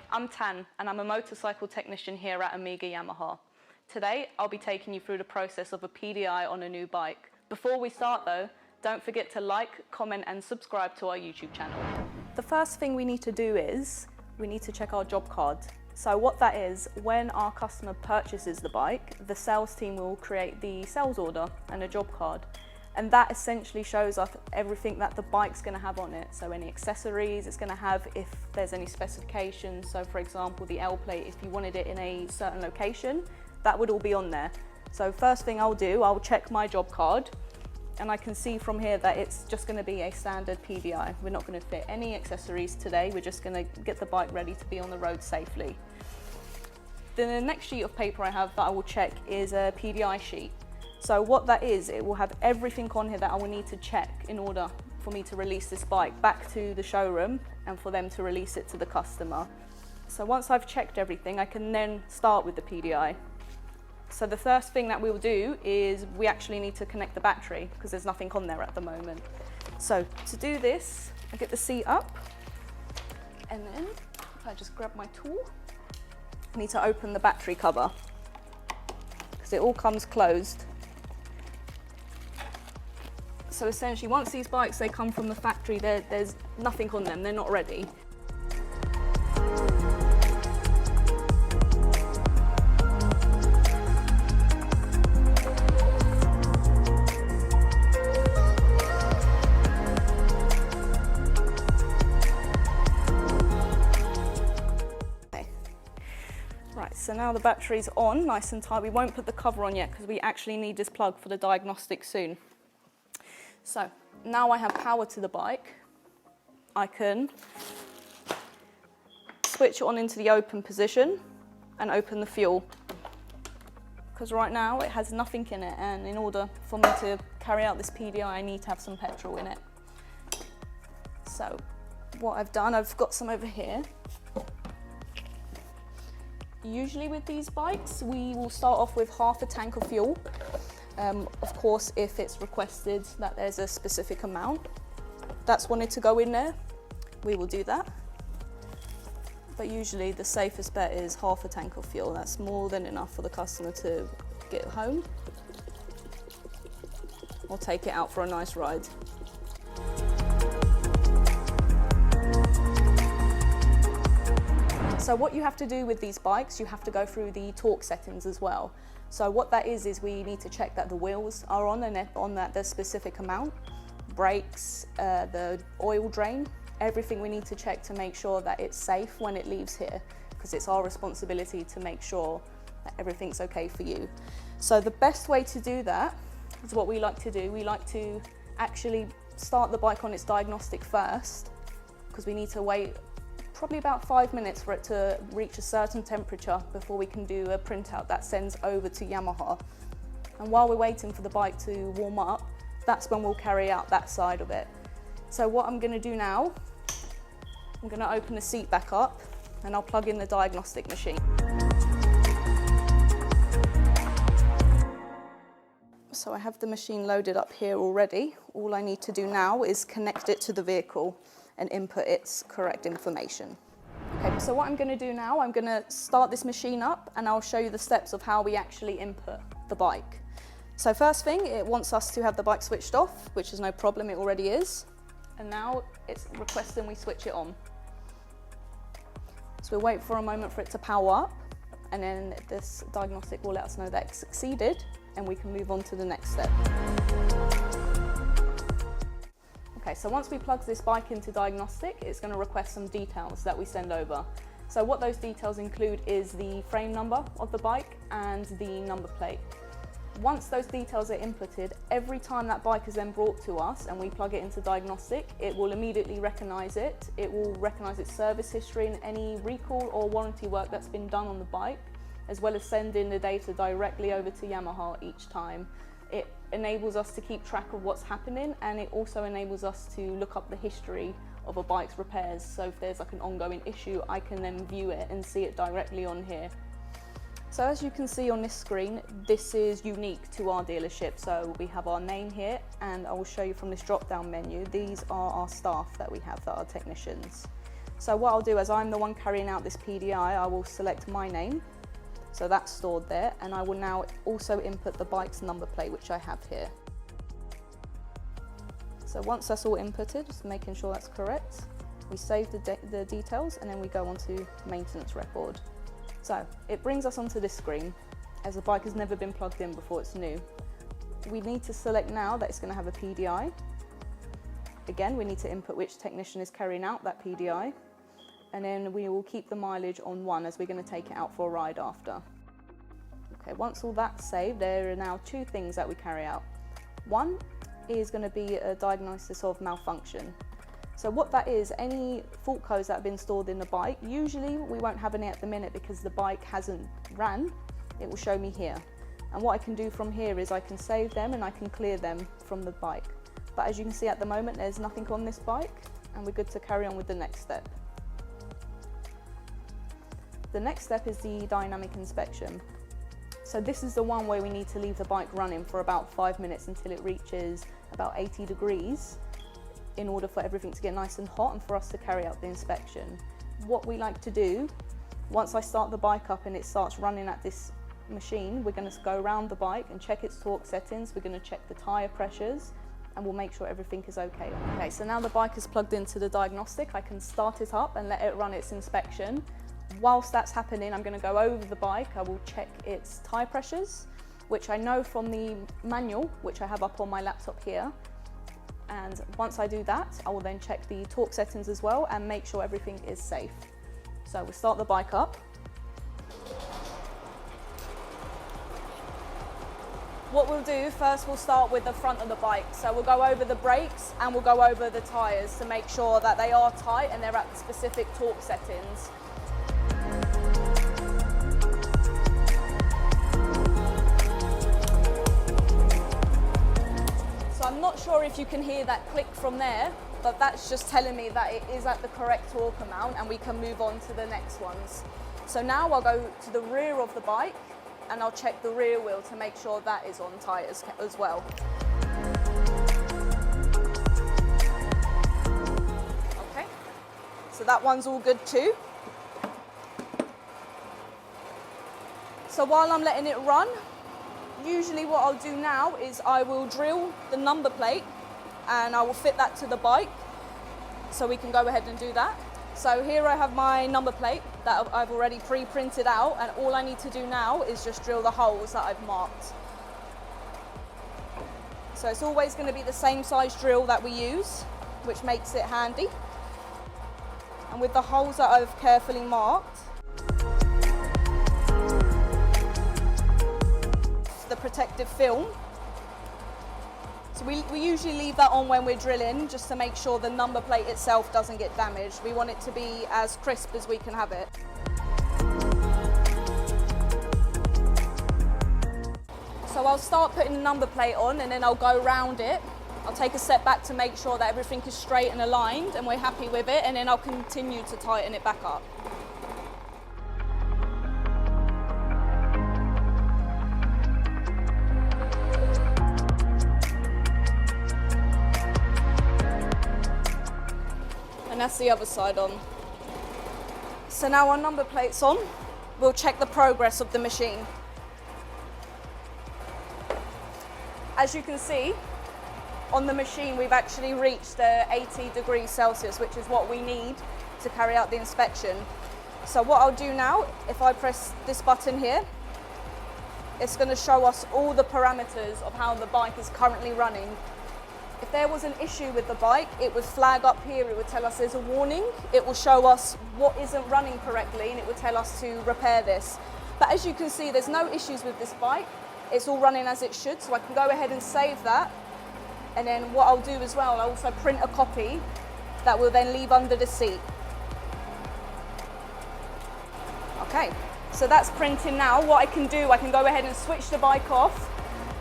I'm Tan and I'm a motorcycle technician here at Amiga Yamaha. Today I'll be taking you through the process of a PDI on a new bike. Before we start though, don't forget to like, comment and subscribe to our YouTube channel. The first thing we need to do is we need to check our job card. So what that is, when our customer purchases the bike, the sales team will create the sales order and a job card. And that essentially shows us everything that the bike's going to have on it. So any accessories it's going to have, if there's any specifications. So for example, the L plate, if you wanted it in a certain location, that would all be on there. So first thing I'll do, I'll check my job card. And I can see from here that it's just going to be a standard PDI. We're not going to fit any accessories today. We're just going to get the bike ready to be on the road safely. Then the next sheet of paper I have that I will check is a PDI sheet. So what that is, it will have everything on here that I will need to check in order for me to release this bike back to the showroom and for them to release it to the customer. So once I've checked everything, I can then start with the PDI. So the first thing that we'll do is we actually need to connect the battery because there's nothing on there at the moment. So to do this, I get the seat up and then if I just grab my tool, I need to open the battery cover because it all comes closed. So essentially, once these bikes, they come from the factory, there's nothing on them, they're not ready. Okay. Right, so now the battery's on, nice and tight. We won't put the cover on yet because we actually need this plug for the diagnostic soon. So now I have power to the bike, I can switch it on into the open position and open the fuel. Because right now it has nothing in it, and in order for me to carry out this PDI I need to have some petrol in it. So what I've done, I've got some over here. Usually with these bikes we will start off with half a tank of fuel. Of course, if it's requested that there's a specific amount that's wanted to go in there, we will do that. But usually the safest bet is half a tank of fuel. That's more than enough for the customer to get home or take it out for a nice ride. So what you have to do with these bikes, you have to go through the torque settings as well. So what that is we need to check that the wheels are on and on that the specific amount, brakes, the oil drain, everything we need to check to make sure that it's safe when it leaves here, because it's our responsibility to make sure that everything's okay for you. So the best way to do that is what we like to do. We like to actually start the bike on its diagnostic first, because we need to wait probably about 5 minutes for it to reach a certain temperature before we can do a printout that sends over to Yamaha. And while we're waiting for the bike to warm up, that's when we'll carry out that side of it. So what I'm going to do now, I'm going to open the seat back up and I'll plug in the diagnostic machine. So I have the machine loaded up here already. All I need to do now is connect it to the vehicle and input its correct information. Okay, so what I'm going to do now, I'm going to start this machine up and I'll show you the steps of how we actually input the bike. So first thing, it wants us to have the bike switched off, which is no problem, it already is. And now it's requesting we switch it on. So we'll wait for a moment for it to power up, and then this diagnostic will let us know that it's succeeded and we can move on to the next step. Okay, so once we plug this bike into diagnostic, it's going to request some details that we send over. So what those details include is the frame number of the bike and the number plate. Once those details are inputted, every time that bike is then brought to us and we plug it into diagnostic, it will immediately recognise it. It will recognise its service history and any recall or warranty work that's been done on the bike, as well as sending the data directly over to Yamaha each time. It enables us to keep track of what's happening, and it also enables us to look up the history of a bike's repairs. So if there's like an ongoing issue, I can then view it and see it directly on here. So as you can see on this screen, this is unique to our dealership. So we have our name here, and I will show you from this drop-down menu. These are our staff that we have, that are technicians. So what I'll do, as I'm the one carrying out this PDI, I will select my name. So that's stored there, and I will now also input the bike's number plate, which I have here. So once that's all inputted, just making sure that's correct, we save the details, and then we go on to maintenance record. So it brings us onto this screen. As the bike has never been plugged in before, it's new. We need to select now that it's going to have a PDI. Again, we need to input which technician is carrying out that PDI. And then we will keep the mileage on 1 as we're going to take it out for a ride after. Okay, once all that's saved, there are now 2 things that we carry out. One is going to be a diagnosis of malfunction. So what that is, any fault codes that have been stored in the bike, usually we won't have any at the minute because the bike hasn't ran. It will show me here. And what I can do from here is I can save them and I can clear them from the bike. But as you can see at the moment, there's nothing on this bike, and we're good to carry on with the next step. The next step is the dynamic inspection. So this is the one where we need to leave the bike running for about 5 minutes until it reaches about 80 degrees in order for everything to get nice and hot and for us to carry out the inspection. What we like to do, once I start the bike up and it starts running at this machine, we're going to go around the bike and check its torque settings, we're going to check the tyre pressures, and we'll make sure everything is okay. Okay, so now the bike is plugged into the diagnostic, I can start it up and let it run its inspection. Whilst that's happening, I'm going to go over the bike, I will check its tyre pressures, which I know from the manual, which I have up on my laptop here. And once I do that, I will then check the torque settings as well and make sure everything is safe. So we'll start the bike up. What we'll do first, we'll start with the front of the bike. So we'll go over the brakes and we'll go over the tyres to make sure that they are tight and they're at the specific torque settings. So I'm not sure if you can hear that click from there, but that's just telling me that it is at the correct torque amount and we can move on to the next ones. So now I'll go to the rear of the bike and I'll check the rear wheel to make sure that is on tight as well. Okay, so that one's all good too. So while I'm letting it run, usually what I'll do now is I will drill the number plate and I will fit that to the bike, so we can go ahead and do that. So here I have my number plate that I've already pre-printed out, and all I need to do now is just drill the holes that I've marked. So it's always going to be the same size drill that we use, which makes it handy. And with the holes that I've carefully marked, the protective film. So we usually leave that on when we're drilling, just to make sure the number plate itself doesn't get damaged. We want it to be as crisp as we can have it. So I'll start putting the number plate on and then I'll go around it. I'll take a step back to make sure that everything is straight and aligned and we're happy with it, and then I'll continue to tighten it back up. That's the other side on. So now our number plate's on, we'll check the progress of the machine. As you can see, on the machine we've actually reached 80 degrees Celsius, which is what we need to carry out the inspection. So what I'll do now, if I press this button here, it's going to show us all the parameters of how the bike is currently running. If there was an issue with the bike, it would flag up here, it would tell us there's a warning, it will show us what isn't running correctly and it will tell us to repair this. But as you can see, there's no issues with this bike, it's all running as it should, so I can go ahead and save that. And then what I'll do as well, I'll also print a copy that will then leave under the seat. Okay, so that's printing now. What I can do, I can go ahead and switch the bike off,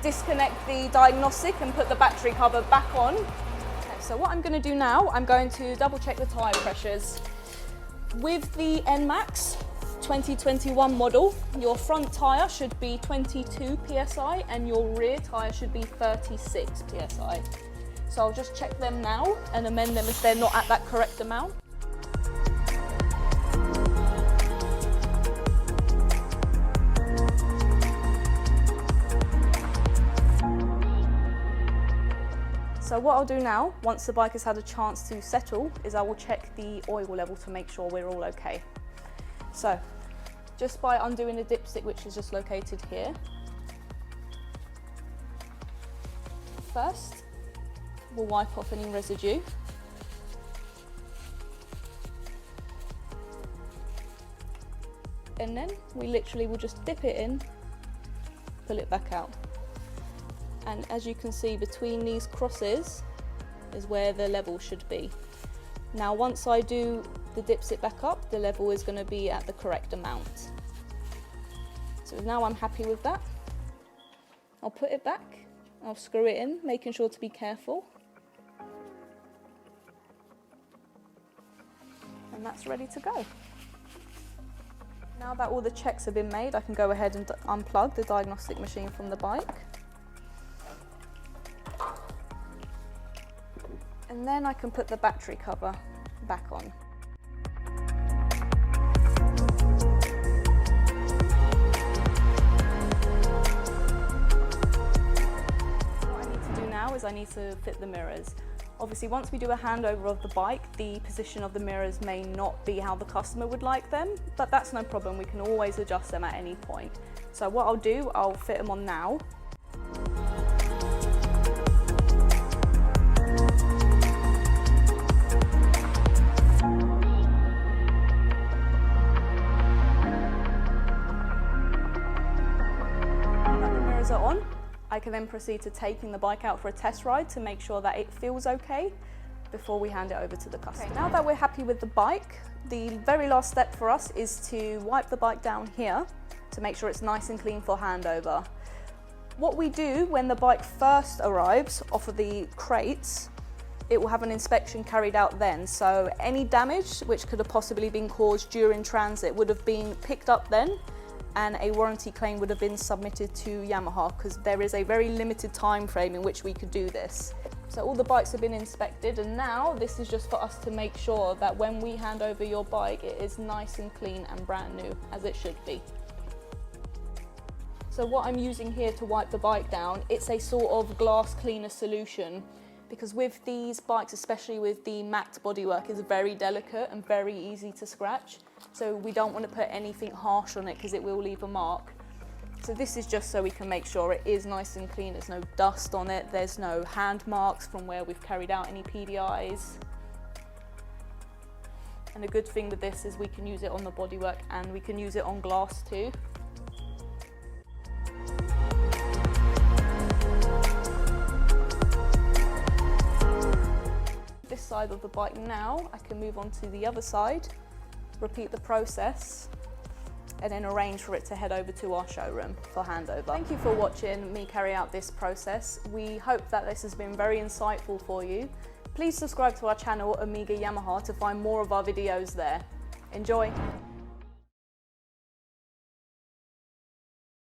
disconnect the diagnostic and put the battery cover back on. Okay, so what I'm going to do now, I'm going to double check the tyre pressures. With the Nmax 2021 model, your front tyre should be 22 psi and your rear tyre should be 36 psi. So I'll just check them now and amend them if they're not at that correct amount. So what I'll do now, once the bike has had a chance to settle, is I will check the oil level to make sure we're all okay. So, just by undoing the dipstick, which is just located here. First, we'll wipe off any residue. And then we literally will just dip it in, pull it back out. And as you can see, between these crosses is where the level should be. Now once I do the dipstick back up, the level is going to be at the correct amount. So now I'm happy with that. I'll put it back, I'll screw it in, making sure to be careful. And that's ready to go. Now that all the checks have been made, I can go ahead and unplug the diagnostic machine from the bike. And then I can put the battery cover back on. What I need to do now is I need to fit the mirrors. Obviously, once we do a handover of the bike, the position of the mirrors may not be how the customer would like them, but that's no problem. We can always adjust them at any point. So what I'll do, I'll fit them on now. Are on, I can then proceed to taking the bike out for a test ride to make sure that it feels okay before we hand it over to the customer. Okay, now that we're happy with the bike, the very last step for us is to wipe the bike down here to make sure it's nice and clean for handover. What we do when the bike first arrives off of the crates, it will have an inspection carried out then. So any damage which could have possibly been caused during transit would have been picked up then, and a warranty claim would have been submitted to Yamaha, because there is a very limited time frame in which we could do this. So all the bikes have been inspected, and now this is just for us to make sure that when we hand over your bike, it is nice and clean and brand new, as it should be. So what I'm using here to wipe the bike down, it's a sort of glass cleaner solution, because with these bikes, especially with the matte bodywork, it's very delicate and very easy to scratch. So we don't want to put anything harsh on it because it will leave a mark. So this is just so we can make sure it is nice and clean, there's no dust on it, there's no hand marks from where we've carried out any PDIs. And the good thing with this is we can use it on the bodywork and we can use it on glass too. This side of the bike now, I can move on to the other side, repeat the process, and then arrange for it to head over to our showroom for handover. Thank you for watching me carry out this process. We hope that this has been very insightful for you. Please subscribe to our channel, Amiga Yamaha, to find more of our videos there. Enjoy!